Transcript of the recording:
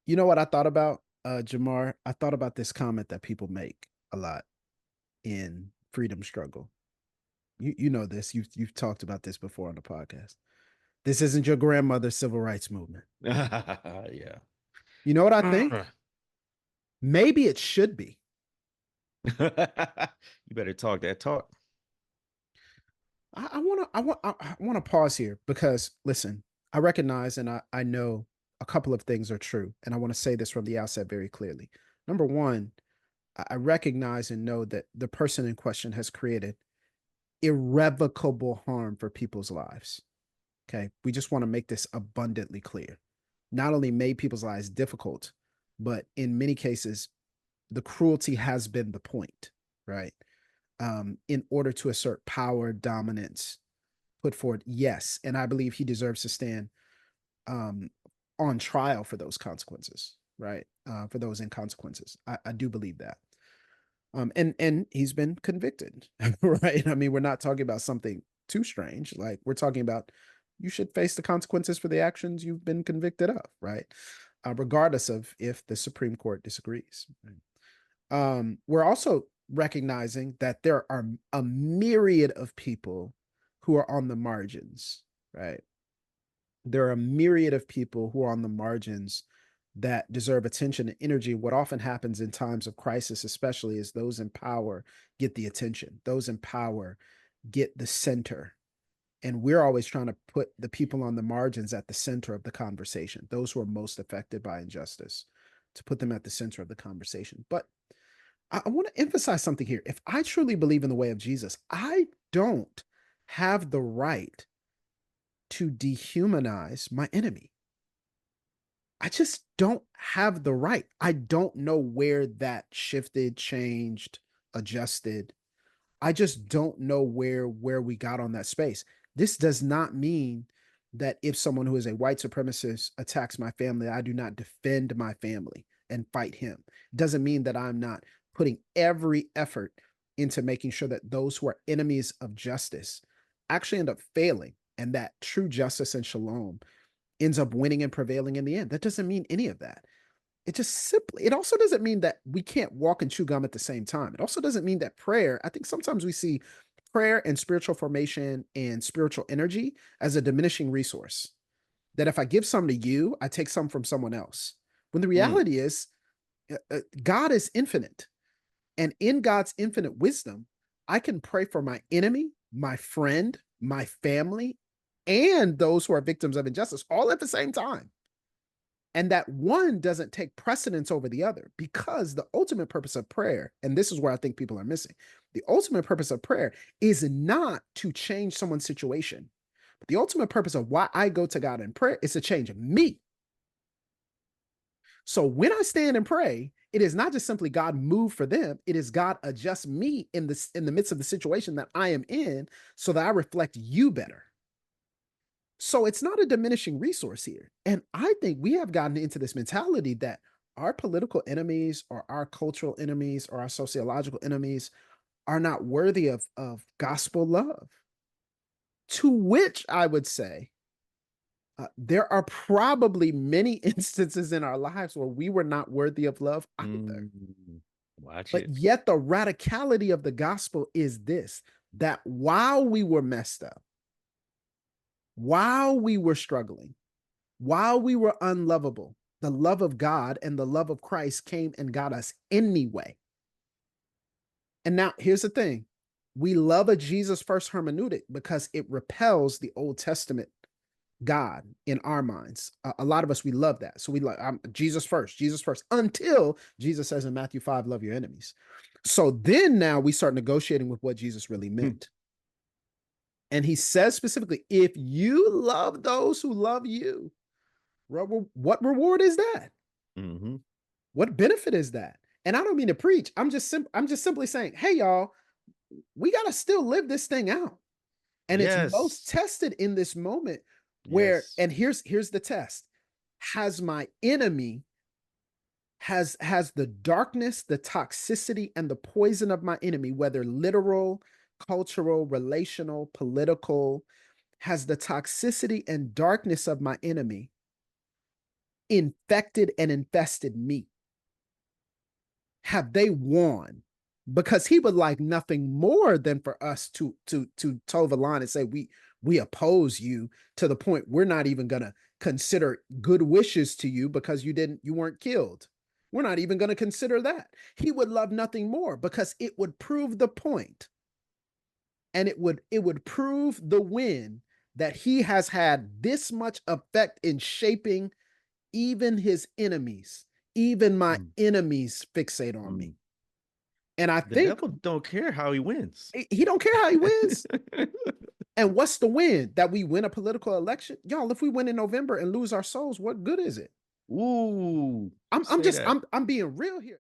You know what I thought about, Jamar? I thought about this comment that people make a lot in freedom struggle. You know this. You've talked about this before on the podcast. This isn't your grandmother's civil rights movement. Yeah. You know what I think? Maybe it should be. You better talk that talk. I want to pause here because listen, I recognize and I know a couple of things are true, and I want to say this from the outset very clearly. Number one, I recognize and know that the person in question has created irrevocable harm for people's lives. Okay. We just want to make this abundantly clear. Not only made people's lives difficult, but in many cases, the cruelty has been the point, right? In order to assert power, dominance, put forward, yes. And I believe he deserves to stand um, on trial for those consequences, right? For those inconsequences. I do believe that. And he's been convicted, right? I mean, we're not talking about something too strange. Like we're talking about you should face the consequences for the actions you've been convicted of, right? Regardless of if the Supreme Court disagrees. Right? We're also recognizing that there are a myriad of people who are on the margins, right? There are a myriad of people who are on the margins that deserve attention and energy. What often happens in times of crisis, especially, is those in power get the attention, those in power get the center. And we're always trying to put the people on the margins at the center of the conversation, those who are most affected by injustice, to put them at the center of the conversation. But I want to emphasize something here. If I truly believe in the way of Jesus, I don't have the right to dehumanize my enemy. I just don't have the right. I don't know where that shifted, changed, adjusted. I just don't know where we got on that space. This does not mean that if someone who is a white supremacist attacks my family, I do not defend my family and fight him. It doesn't mean that I'm not putting every effort into making sure that those who are enemies of justice actually end up failing and that true justice and shalom ends up winning and prevailing in the end. That doesn't mean any of that. It just simply, it also doesn't mean that we can't walk and chew gum at the same time. It also doesn't mean that prayer, I think sometimes we see prayer and spiritual formation and spiritual energy as a diminishing resource. That if I give some to you, I take some from someone else. When the Mm. reality is, God is infinite. And in God's infinite wisdom, I can pray for my enemy, my friend, my family, and those who are victims of injustice all at the same time. And that one doesn't take precedence over the other because the ultimate purpose of prayer, and this is where I think people are missing, the ultimate purpose of prayer is not to change someone's situation. But the ultimate purpose of why I go to God in prayer is to change me. So when I stand and pray, it is not just simply God move for them. It is God adjust me in the midst of the situation that I am in so that I reflect you better. So it's not a diminishing resource here. And I think we have gotten into this mentality that our political enemies or our cultural enemies or our sociological enemies are not worthy of gospel love. To which I would say, there are probably many instances in our lives where we were not worthy of love either. Mm. Watch But it. yet, the radicality of the gospel is this, that while we were messed up, while we were struggling, while we were unlovable, the love of God and the love of Christ came and got us anyway. And now here's the thing. We love a Jesus first hermeneutic because it repels the Old Testament God in our minds. A lot of us, we love that. So we like Jesus first, until Jesus says in Matthew 5, love your enemies. So then now we start negotiating with what Jesus really Mm. meant. And he says specifically, if you love those who love you, what reward is that? Mm-hmm. What benefit is that? And I don't mean to preach. I'm just simply saying, hey y'all, we got to still live this thing out. And it's most Yes. tested in this moment where, Yes. and here's the test. Has my enemy has the darkness, the toxicity, and the poison of my enemy, whether literal, cultural, relational, political, has the toxicity and darkness of my enemy infected and infested me? Have they won? Because he would like nothing more than for us to toe the line and say we oppose you to the point we're not even gonna consider good wishes to you because you weren't killed. We're not even gonna consider that. He would love nothing more because it would prove the point, and it would prove the win that he has had this much effect in shaping even his enemies. Even my Mm, enemies fixate on mm. me. And I The think devil don't care how he wins. he don't care how he wins. And what's the win? That we win a political election? Y'all, if we win in November and lose our souls, what good is it? Ooh, I'm say just that. I'm being real here.